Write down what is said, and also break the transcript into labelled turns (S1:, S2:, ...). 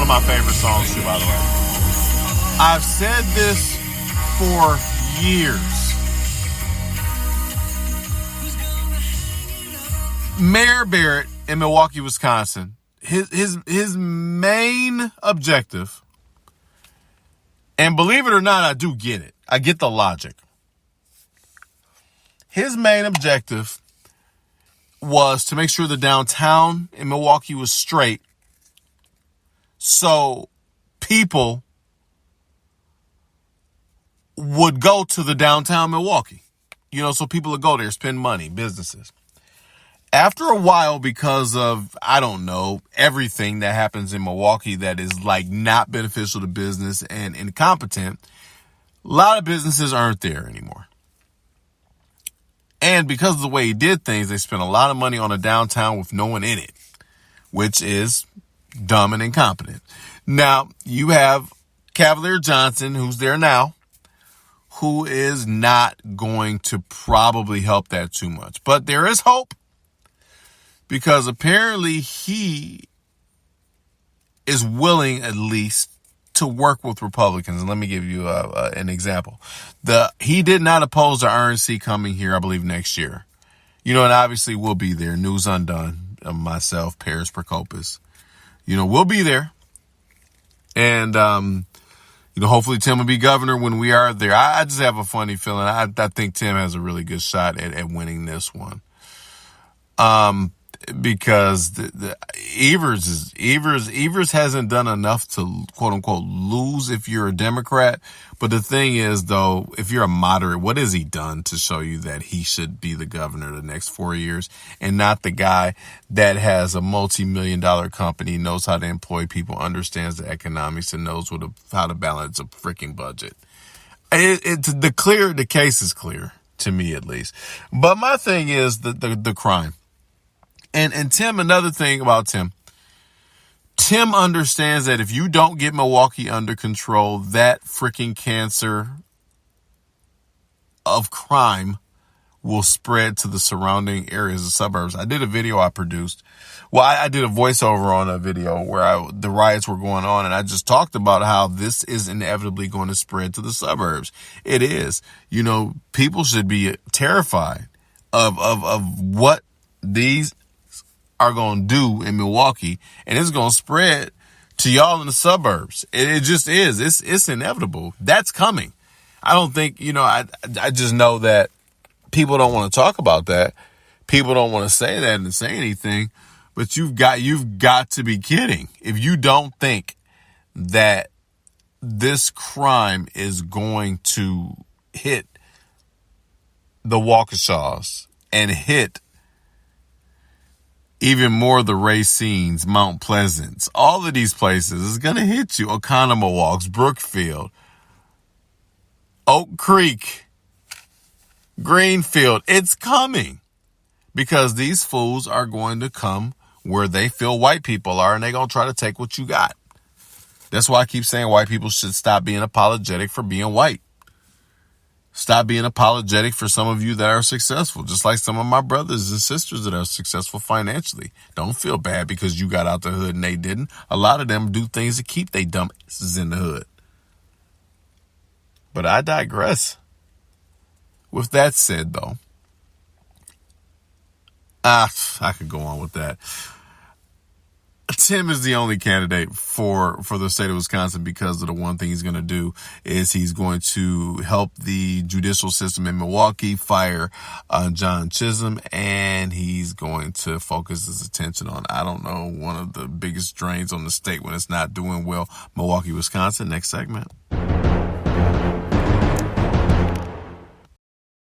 S1: of my favorite songs too, by the way. I've said this for years. Mayor Barrett in Milwaukee, Wisconsin, his main objective, and believe it or not, I do get it. I get the logic. His main objective was to make sure the downtown in Milwaukee was straight so people would go to the downtown Milwaukee. So people would go there, spend money, businesses. After a while, because of, I don't know, everything that happens in Milwaukee that is like not beneficial to business and incompetent, a lot of businesses aren't there anymore. And because of the way he did things, they spent a lot of money on a downtown with no one in it, which is dumb and incompetent. Now, you have Cavalier Johnson, who's there now, who is not going to probably help that too much. But there is hope, because apparently he is willing at least to work with Republicans. And let me give you an example. He did not oppose the RNC coming here, I believe, next year. And obviously we'll be there. News Undone, myself, Paris Prokopis. We'll be there. And, hopefully Tim will be governor when we are there. I just have a funny feeling. I think Tim has a really good shot at winning this one. Because Evers hasn't done enough to quote unquote lose if you're a Democrat. But the thing is, though, if you're a moderate, what has he done to show you that he should be the governor the next 4 years and not the guy that has a multi-million-dollar company, knows how to employ people, understands the economics, and knows how to balance a freaking budget? The case is clear to me, at least. But my thing is the crime. And Tim, another thing about Tim understands that if you don't get Milwaukee under control, that freaking cancer of crime will spread to the surrounding areas of suburbs. I did a video I produced. Well, I did a voiceover on a video where the riots were going on, and I just talked about how this is inevitably going to spread to the suburbs. It is. People should be terrified of what these are going to do in Milwaukee, and it's going to spread to y'all in the suburbs. It just is. It's inevitable. That's coming. I don't think, I just know that people don't want to talk about that. People don't want to say that and say anything, but you've got to be kidding. If you don't think that this crime is going to hit the Waukeshaws and hit even more the Racines, Mount Pleasants, all of these places is going to hit you. Oconomowoc, Brookfield, Oak Creek, Greenfield. It's coming because these fools are going to come where they feel white people are, and they're going to try to take what you got. That's why I keep saying white people should stop being apologetic for being white. Stop being apologetic for some of you that are successful, just like some of my brothers and sisters that are successful financially. Don't feel bad because you got out the hood and they didn't. A lot of them do things to keep their dumb asses in the hood. But I digress. With that said, though, I could go on with that. Tim is the only candidate for the state of Wisconsin because of the one thing he's going to do is he's going to help the judicial system in Milwaukee fire John Chisholm, and he's going to focus his attention on, I don't know, one of the biggest drains on the state when it's not doing well, Milwaukee, Wisconsin. Next segment.